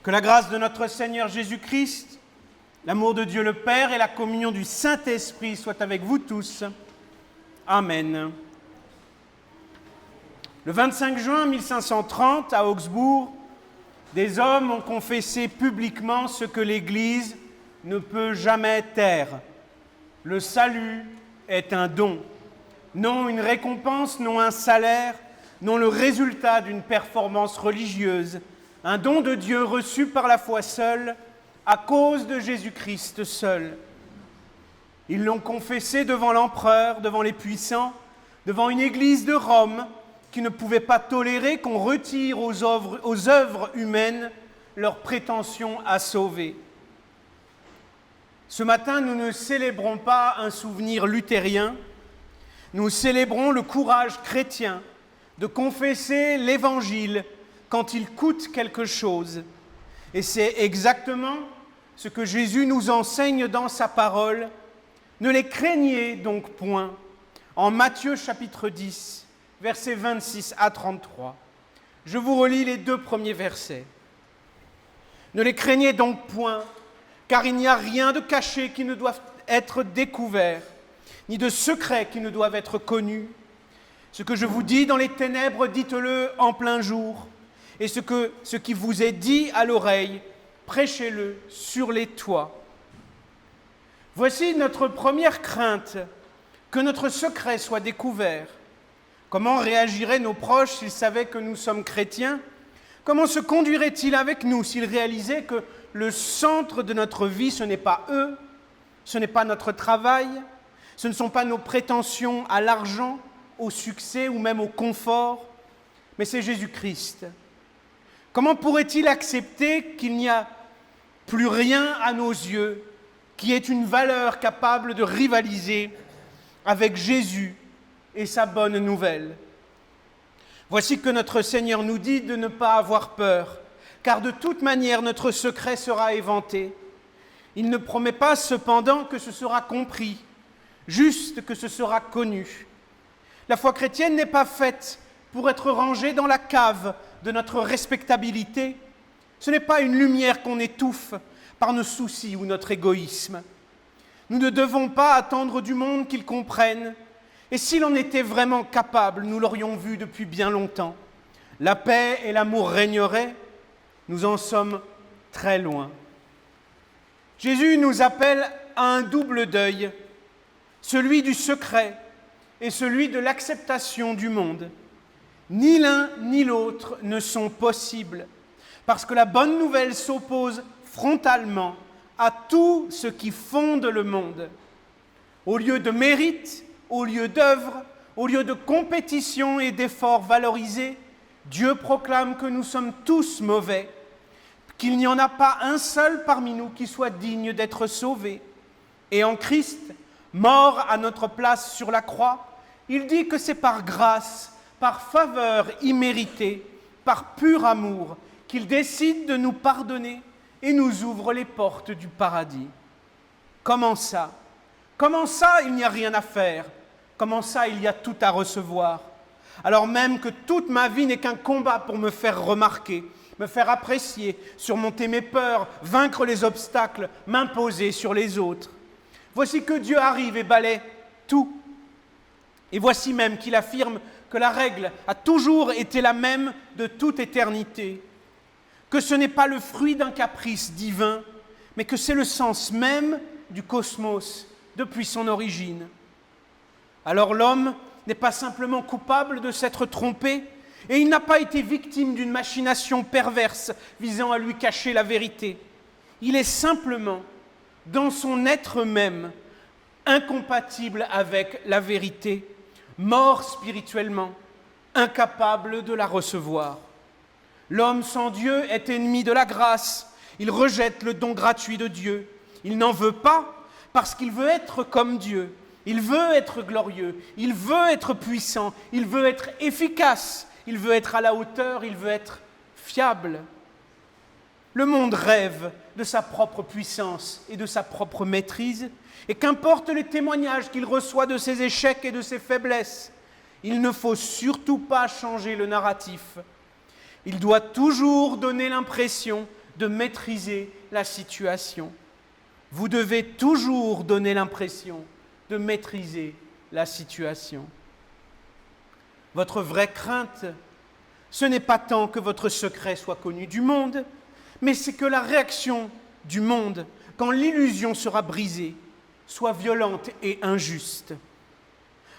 Que la grâce de notre Seigneur Jésus-Christ, l'amour de Dieu le Père et la communion du Saint-Esprit soient avec vous tous. Amen. Le 25 juin 1530, à Augsbourg, des hommes ont confessé publiquement ce que l'Église ne peut jamais taire. Le salut est un don, non une récompense, non un salaire, non le résultat d'une performance religieuse, un don de Dieu reçu par la foi seule, à cause de Jésus-Christ seul. Ils l'ont confessé devant l'empereur, devant les puissants, devant une église de Rome qui ne pouvait pas tolérer qu'on retire aux œuvres humaines leur prétention à sauver. Ce matin, nous ne célébrons pas un souvenir luthérien, nous célébrons le courage chrétien de confesser l'Évangile quand il coûte quelque chose. Et c'est exactement ce que Jésus nous enseigne dans sa parole. Ne les craignez donc point. En Matthieu chapitre 10, versets 26 à 33. Je vous relis les 2 premiers versets. Ne les craignez donc point, car il n'y a rien de caché qui ne doive être découvert, ni de secret qui ne doivent être connus. Ce que je vous dis dans les ténèbres, dites-le en plein jour. Et ce qui vous est dit à l'oreille, prêchez-le sur les toits. Voici notre première crainte, que notre secret soit découvert. Comment réagiraient nos proches s'ils savaient que nous sommes chrétiens? Comment se conduiraient-ils avec nous s'ils réalisaient que le centre de notre vie, ce n'est pas eux, ce n'est pas notre travail, ce ne sont pas nos prétentions à l'argent, au succès ou même au confort, mais c'est Jésus-Christ. Comment pourrait-il accepter qu'il n'y a plus rien à nos yeux qui ait une valeur capable de rivaliser avec Jésus et sa bonne nouvelle? Voici que notre Seigneur nous dit de ne pas avoir peur, car de toute manière notre secret sera éventé. Il ne promet pas cependant que ce sera compris, juste que ce sera connu. La foi chrétienne n'est pas faite pour être rangée dans la cave de notre respectabilité. Ce n'est pas une lumière qu'on étouffe par nos soucis ou notre égoïsme. Nous ne devons pas attendre du monde qu'il comprenne, et s'il en était vraiment capable, nous l'aurions vu depuis bien longtemps. La paix et l'amour régneraient, nous en sommes très loin. Jésus nous appelle à un double deuil, celui du secret et celui de l'acceptation du monde. Ni l'un ni l'autre ne sont possibles, parce que la bonne nouvelle s'oppose frontalement à tout ce qui fonde le monde. Au lieu de mérite, au lieu d'œuvre, au lieu de compétition et d'efforts valorisés, Dieu proclame que nous sommes tous mauvais, qu'il n'y en a pas un seul parmi nous qui soit digne d'être sauvé. Et en Christ, mort à notre place sur la croix, il dit que c'est par grâce, par faveur imméritée, par pur amour, qu'il décide de nous pardonner et nous ouvre les portes du paradis. Comment ça? Comment ça, il n'y a rien à faire? Comment ça, il y a tout à recevoir? Alors même que toute ma vie n'est qu'un combat pour me faire remarquer, me faire apprécier, surmonter mes peurs, vaincre les obstacles, m'imposer sur les autres. Voici que Dieu arrive et balaie tout. Et voici même qu'il affirme que la règle a toujours été la même de toute éternité, que ce n'est pas le fruit d'un caprice divin, mais que c'est le sens même du cosmos depuis son origine. Alors l'homme n'est pas simplement coupable de s'être trompé, et il n'a pas été victime d'une machination perverse visant à lui cacher la vérité. Il est simplement, dans son être même, incompatible avec la vérité, mort spirituellement, incapable de la recevoir. L'homme sans Dieu est ennemi de la grâce, il rejette le don gratuit de Dieu. Il n'en veut pas parce qu'il veut être comme Dieu, il veut être glorieux, il veut être puissant, il veut être efficace, il veut être à la hauteur, il veut être fiable. Le monde rêve de sa propre puissance et de sa propre maîtrise, et qu'importe les témoignages qu'il reçoit de ses échecs et de ses faiblesses, il ne faut surtout pas changer le narratif. Il doit toujours donner l'impression de maîtriser la situation. Vous devez toujours donner l'impression de maîtriser la situation. Votre vraie crainte, ce n'est pas tant que votre secret soit connu du monde, mais c'est que la réaction du monde, quand l'illusion sera brisée, soit violente et injuste.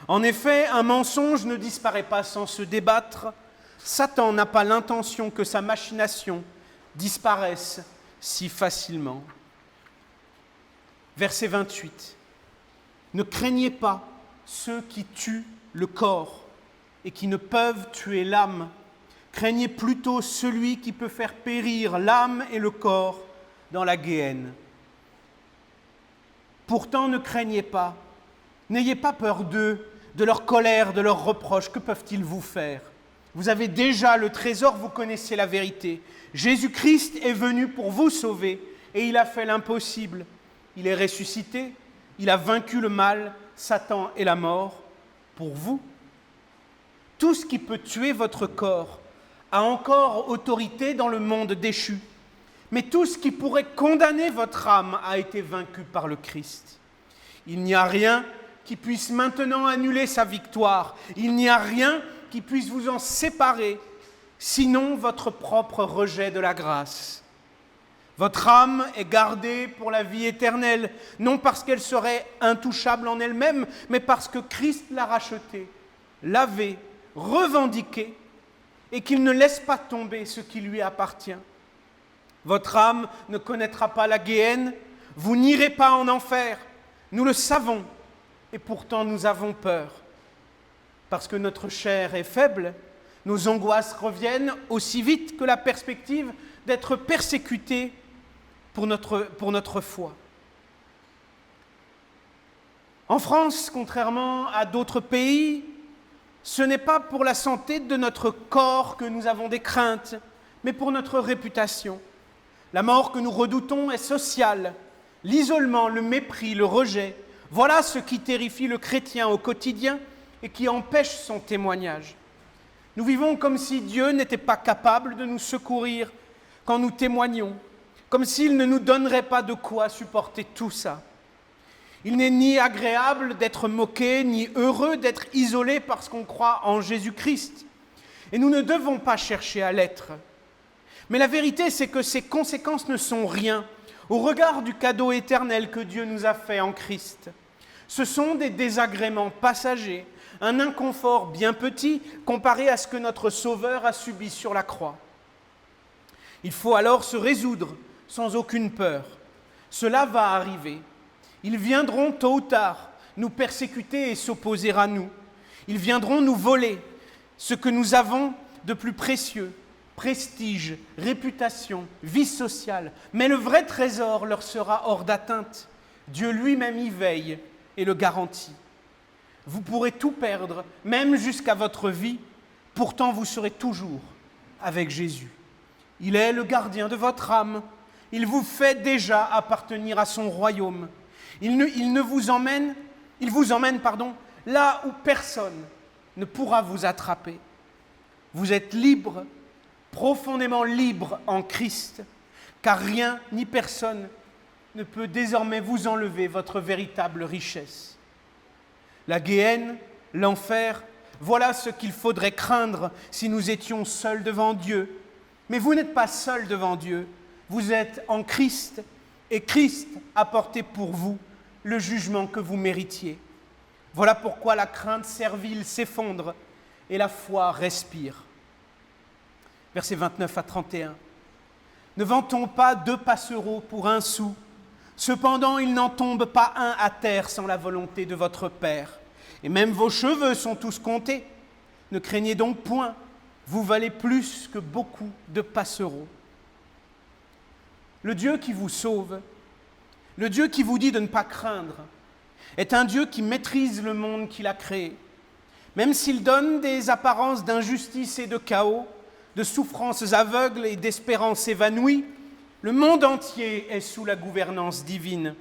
En effet, un mensonge ne disparaît pas sans se débattre. Satan n'a pas l'intention que sa machination disparaisse si facilement. Verset 28. Ne craignez pas ceux qui tuent le corps et qui ne peuvent tuer l'âme. Craignez plutôt celui qui peut faire périr l'âme et le corps dans la géhenne. Pourtant, ne craignez pas, n'ayez pas peur d'eux, de leur colère, de leurs reproches. Que peuvent-ils vous faire? Vous avez déjà le trésor, vous connaissez la vérité. Jésus-Christ est venu pour vous sauver et il a fait l'impossible. Il est ressuscité, il a vaincu le mal, Satan et la mort pour vous. Tout ce qui peut tuer votre corps a encore autorité dans le monde déchu. Mais tout ce qui pourrait condamner votre âme a été vaincu par le Christ. Il n'y a rien qui puisse maintenant annuler sa victoire. Il n'y a rien qui puisse vous en séparer, sinon votre propre rejet de la grâce. Votre âme est gardée pour la vie éternelle, non parce qu'elle serait intouchable en elle-même, mais parce que Christ l'a rachetée, lavée, revendiquée, et qu'il ne laisse pas tomber ce qui lui appartient. Votre âme ne connaîtra pas la géhenne, vous n'irez pas en enfer, nous le savons, et pourtant nous avons peur. Parce que notre chair est faible, nos angoisses reviennent aussi vite que la perspective d'être persécutés pour notre foi. En France, contrairement à d'autres pays, ce n'est pas pour la santé de notre corps que nous avons des craintes, mais pour notre réputation. La mort que nous redoutons est sociale. L'isolement, le mépris, le rejet, voilà ce qui terrifie le chrétien au quotidien et qui empêche son témoignage. Nous vivons comme si Dieu n'était pas capable de nous secourir quand nous témoignons, comme s'il ne nous donnerait pas de quoi supporter tout ça. Il n'est ni agréable d'être moqué, ni heureux d'être isolé parce qu'on croit en Jésus-Christ. Et nous ne devons pas chercher à l'être. Mais la vérité, c'est que ces conséquences ne sont rien au regard du cadeau éternel que Dieu nous a fait en Christ. Ce sont des désagréments passagers, un inconfort bien petit comparé à ce que notre Sauveur a subi sur la croix. Il faut alors se résoudre sans aucune peur. Cela va arriver. Ils viendront tôt ou tard nous persécuter et s'opposer à nous. Ils viendront nous voler ce que nous avons de plus précieux, prestige, réputation, vie sociale. Mais le vrai trésor leur sera hors d'atteinte. Dieu lui-même y veille et le garantit. Vous pourrez tout perdre, même jusqu'à votre vie, pourtant vous serez toujours avec Jésus. Il est le gardien de votre âme. Il vous fait déjà appartenir à son royaume. Il vous emmène là où personne ne pourra vous attraper. Vous êtes libre, profondément libre en Christ, car rien ni personne ne peut désormais vous enlever votre véritable richesse. La géhenne, l'enfer, voilà ce qu'il faudrait craindre si nous étions seuls devant Dieu. Mais vous n'êtes pas seuls devant Dieu, vous êtes en Christ, et Christ a porté pour vous le jugement que vous méritiez. Voilà pourquoi la crainte servile s'effondre et la foi respire. Versets 29 à 31. Ne vend-on pas 2 passereaux pour 1 sou? Cependant, il n'en tombe pas un à terre sans la volonté de votre Père. Et même vos cheveux sont tous comptés. Ne craignez donc point, vous valez plus que beaucoup de passereaux. Le Dieu qui vous sauve, le Dieu qui vous dit de ne pas craindre, est un Dieu qui maîtrise le monde qu'il a créé. Même s'il donne des apparences d'injustice et de chaos, de souffrances aveugles et d'espérances évanouies, le monde entier est sous la gouvernance divine.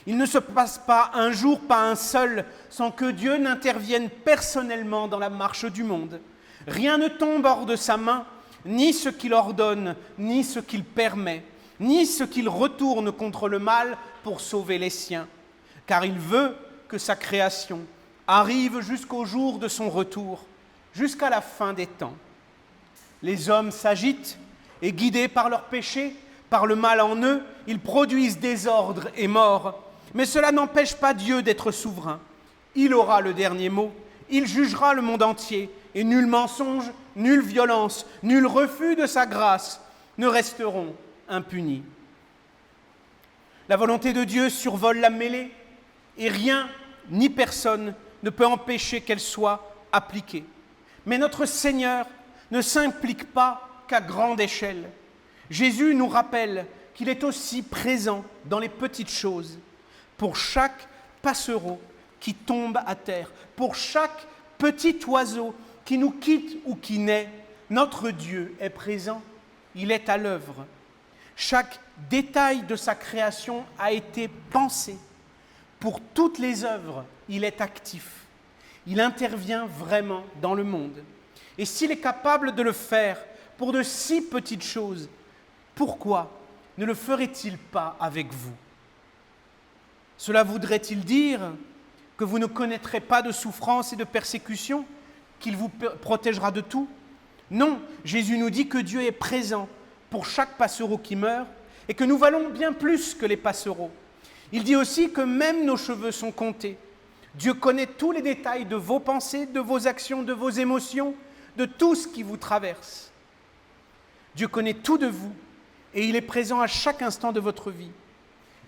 Il ne se passe pas un jour, pas un seul, sans que Dieu n'intervienne personnellement dans la marche du monde. Rien ne tombe hors de sa main, ni ce qu'il ordonne, ni ce qu'il permet, ni ce qu'il retourne contre le mal pour sauver les siens, car il veut que sa création arrive jusqu'au jour de son retour, jusqu'à la fin des temps. Les hommes s'agitent et, guidés par leurs péchés, par le mal en eux, ils produisent désordre et mort. Mais cela n'empêche pas Dieu d'être souverain. Il aura le dernier mot, il jugera le monde entier, et nul mensonge, nulle violence, nul refus de sa grâce ne resteront impunis. La volonté de Dieu survole la mêlée, et rien ni personne ne peut empêcher qu'elle soit appliquée. Mais notre Seigneur ne s'implique pas qu'à grande échelle. Jésus nous rappelle qu'il est aussi présent dans les petites choses, pour chaque passereau qui tombe à terre, pour chaque petit oiseau qui nous quitte ou qui naît. Notre Dieu est présent, il est à l'œuvre. Chaque détail de sa création a été pensé. Pour toutes les œuvres, il est actif. Il intervient vraiment dans le monde. Et s'il est capable de le faire pour de si petites choses, pourquoi ne le ferait-il pas avec vous? Cela voudrait-il dire que vous ne connaîtrez pas de souffrance et de persécution, qu'il vous protégera de tout? Non, Jésus nous dit que Dieu est présent pour chaque passereau qui meurt et que nous valons bien plus que les passereaux. Il dit aussi que même nos cheveux sont comptés. Dieu connaît tous les détails de vos pensées, de vos actions, de vos émotions, de tout ce qui vous traverse. Dieu connaît tout de vous et il est présent à chaque instant de votre vie.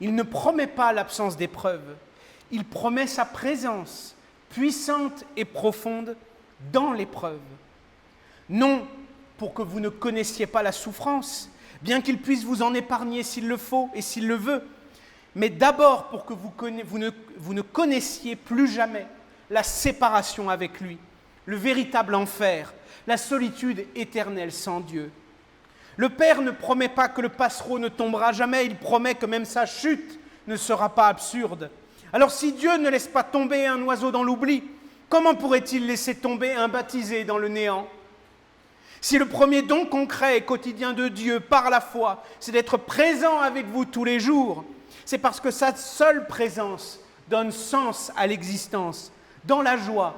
Il ne promet pas l'absence d'épreuves, il promet sa présence puissante et profonde dans l'épreuve. Non pour que vous ne connaissiez pas la souffrance, bien qu'il puisse vous en épargner s'il le faut et s'il le veut, mais d'abord pour que vous ne connaissiez plus jamais la séparation avec lui, le véritable enfer, la solitude éternelle sans Dieu. Le Père ne promet pas que le passereau ne tombera jamais, il promet que même sa chute ne sera pas absurde. Alors si Dieu ne laisse pas tomber un oiseau dans l'oubli, comment pourrait-il laisser tomber un baptisé dans le néant? Si le premier don concret et quotidien de Dieu par la foi, c'est d'être présent avec vous tous les jours, c'est parce que sa seule présence donne sens à l'existence, dans la joie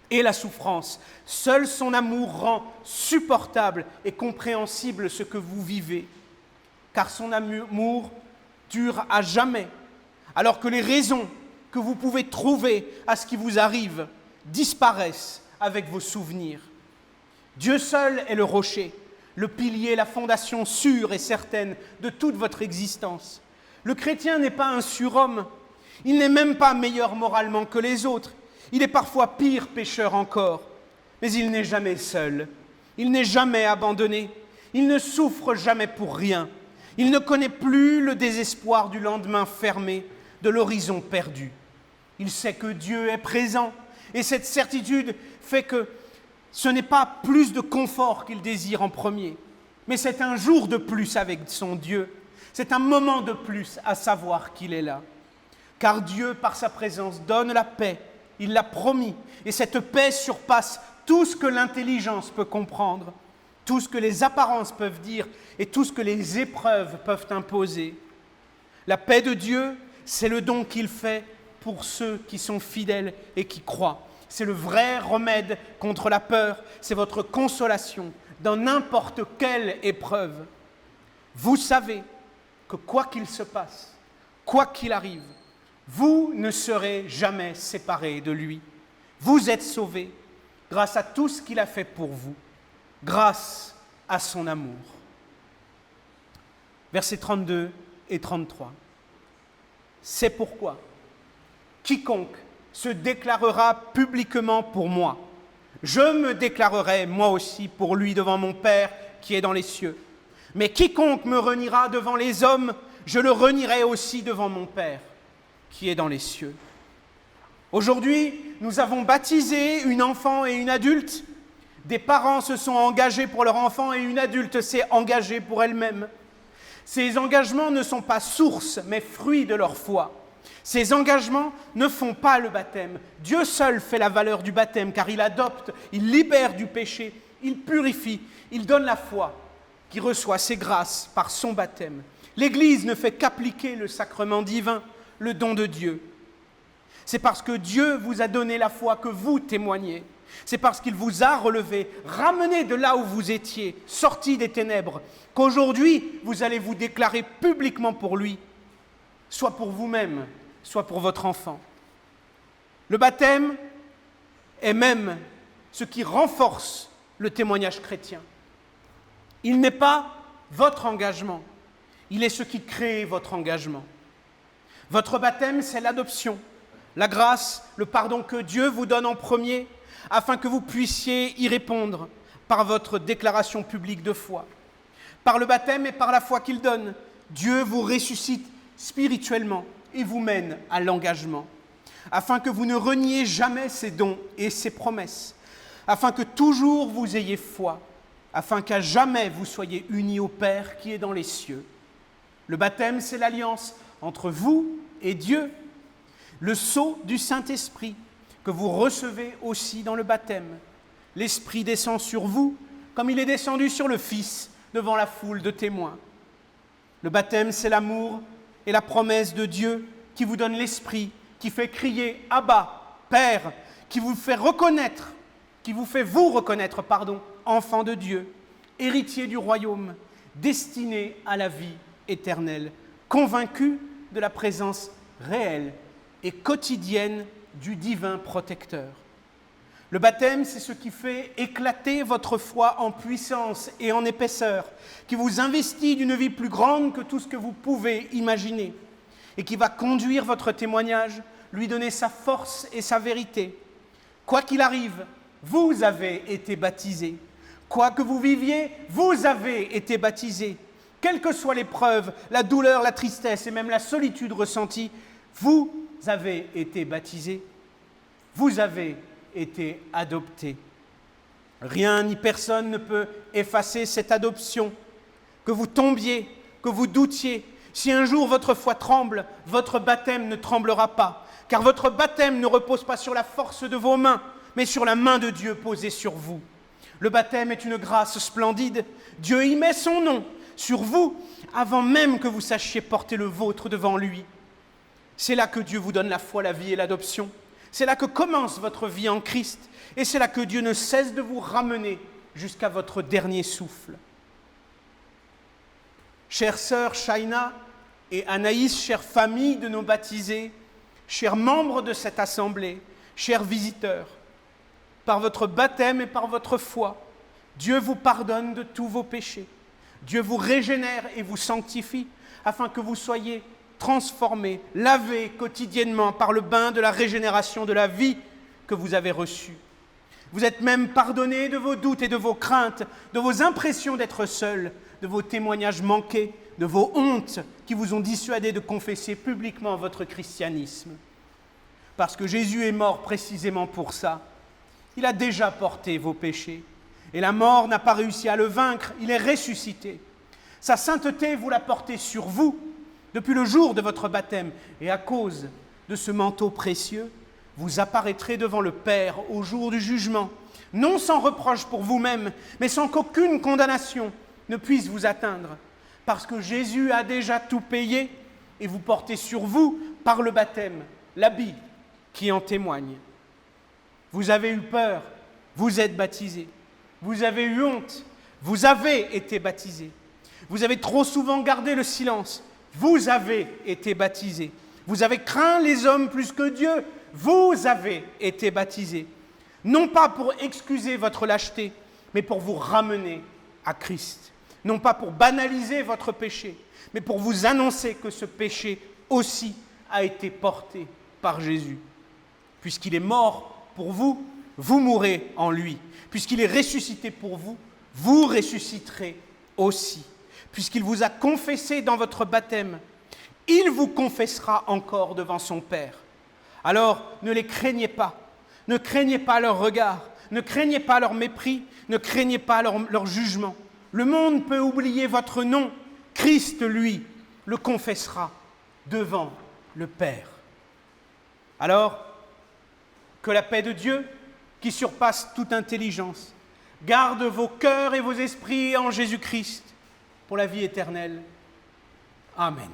et la souffrance. Seul son amour rend supportable et compréhensible ce que vous vivez, car son amour dure à jamais, alors que les raisons que vous pouvez trouver à ce qui vous arrive disparaissent avec vos souvenirs. Dieu seul est le rocher, le pilier, la fondation sûre et certaine de toute votre existence. Le chrétien n'est pas un surhomme, il n'est même pas meilleur moralement que les autres, il est parfois pire pécheur encore, mais il n'est jamais seul, il n'est jamais abandonné, il ne souffre jamais pour rien, il ne connaît plus le désespoir du lendemain fermé, de l'horizon perdu. Il sait que Dieu est présent et cette certitude fait que ce n'est pas plus de confort qu'il désire en premier, mais c'est un jour de plus avec son Dieu, c'est un moment de plus à savoir qu'il est là. Car Dieu, par sa présence, donne la paix, il l'a promis, et cette paix surpasse tout ce que l'intelligence peut comprendre, tout ce que les apparences peuvent dire et tout ce que les épreuves peuvent imposer. La paix de Dieu, c'est le don qu'il fait pour ceux qui sont fidèles et qui croient. C'est le vrai remède contre la peur, c'est votre consolation dans n'importe quelle épreuve. Vous savez que quoi qu'il se passe, quoi qu'il arrive, vous ne serez jamais séparés de lui. Vous êtes sauvés grâce à tout ce qu'il a fait pour vous, grâce à son amour. Versets 32 et 33. C'est pourquoi quiconque se déclarera publiquement pour moi, je me déclarerai moi aussi pour lui devant mon Père qui est dans les cieux. Mais quiconque me reniera devant les hommes, je le renierai aussi devant mon Père qui est dans les cieux. Aujourd'hui, nous avons baptisé une enfant et une adulte. Des parents se sont engagés pour leur enfant et une adulte s'est engagée pour elle-même. Ces engagements ne sont pas source, mais fruit de leur foi. Ces engagements ne font pas le baptême. Dieu seul fait la valeur du baptême, car il adopte, il libère du péché il purifie, il donne la foi qui reçoit ses grâces par son baptême. L'Église ne fait qu'appliquer le sacrement divin, le don de Dieu. C'est parce que Dieu vous a donné la foi que vous témoignez. C'est parce qu'il vous a relevé, ramené de là où vous étiez, sorti des ténèbres, qu'aujourd'hui, vous allez vous déclarer publiquement pour lui, soit pour vous-même, soit pour votre enfant. Le baptême est même ce qui renforce le témoignage chrétien. Il n'est pas votre engagement, il est ce qui crée votre engagement. Votre baptême, c'est l'adoption, la grâce, le pardon que Dieu vous donne en premier, afin que vous puissiez y répondre par votre déclaration publique de foi. Par le baptême et par la foi qu'il donne, Dieu vous ressuscite spirituellement et vous mène à l'engagement, afin que vous ne reniez jamais ses dons et ses promesses, afin que toujours vous ayez foi, afin qu'à jamais vous soyez unis au Père qui est dans les cieux. Le baptême, c'est l'alliance entre vous et Dieu, le sceau du Saint-Esprit que vous recevez aussi dans le baptême. L'Esprit descend sur vous comme il est descendu sur le Fils devant la foule de témoins. Le baptême, c'est l'amour et la promesse de Dieu qui vous donne l'Esprit, qui fait crier « Abba, Père », qui vous fait reconnaître, enfant de Dieu, héritier du royaume, destiné à la vie éternelle, convaincu de la présence réelle et quotidienne du divin protecteur. Le baptême, c'est ce qui fait éclater votre foi en puissance et en épaisseur, qui vous investit d'une vie plus grande que tout ce que vous pouvez imaginer, et qui va conduire votre témoignage, lui donner sa force et sa vérité. Quoi qu'il arrive, vous avez été baptisé. Quoi que vous viviez, vous avez été baptisé. Quelles que soient l'épreuve, la douleur, la tristesse et même la solitude ressentie, vous avez été baptisé. Vous avez été adopté. Rien ni personne ne peut effacer cette adoption. Que vous tombiez, que vous doutiez, si un jour votre foi tremble, votre baptême ne tremblera pas, car votre baptême ne repose pas sur la force de vos mains, mais sur la main de Dieu posée sur vous. Le baptême est une grâce splendide. Dieu y met son nom sur vous avant même que vous sachiez porter le vôtre devant lui. C'est là que Dieu vous donne la foi, la vie et l'adoption. C'est là que commence votre vie en Christ. Et c'est là que Dieu ne cesse de vous ramener jusqu'à votre dernier souffle. Chère sœur Shaina et Anaïs, chère famille de nos baptisés, chers membres de cette assemblée, chers visiteurs, par votre baptême et par votre foi, Dieu vous pardonne de tous vos péchés. Dieu vous régénère et vous sanctifie afin que vous soyez transformés, lavés quotidiennement par le bain de la régénération de la vie que vous avez reçue. Vous êtes même pardonnés de vos doutes et de vos craintes, de vos impressions d'être seuls, de vos témoignages manqués, de vos hontes qui vous ont dissuadé de confesser publiquement votre christianisme. Parce que Jésus est mort précisément pour ça. Il a déjà porté vos péchés. Et la mort n'a pas réussi à le vaincre, il est ressuscité. Sa sainteté, vous la portez sur vous depuis le jour de votre baptême. Et à cause de ce manteau précieux, vous apparaîtrez devant le Père au jour du jugement, non sans reproche pour vous-même, mais sans qu'aucune condamnation ne puisse vous atteindre, parce que Jésus a déjà tout payé et vous portez sur vous, par le baptême, l'habit qui en témoigne. Vous avez eu peur, vous êtes baptisés. Vous avez eu honte, vous avez été baptisés. Vous avez trop souvent gardé le silence, vous avez été baptisés. Vous avez craint les hommes plus que Dieu, vous avez été baptisés. Non pas pour excuser votre lâcheté, mais pour vous ramener à Christ. Non pas pour banaliser votre péché, mais pour vous annoncer que ce péché aussi a été porté par Jésus. Puisqu'il est mort pour vous, vous mourrez en lui. Puisqu'il est ressuscité pour vous, vous ressusciterez aussi. Puisqu'il vous a confessé dans votre baptême, il vous confessera encore devant son Père. Alors, ne les craignez pas. Ne craignez pas leur regard. Ne craignez pas leur mépris. Ne craignez pas leur jugement. Le monde peut oublier votre nom. Christ, lui, le confessera devant le Père. Alors, que la paix de Dieu, qui surpasse toute intelligence, garde vos cœurs et vos esprits en Jésus-Christ pour la vie éternelle. Amen.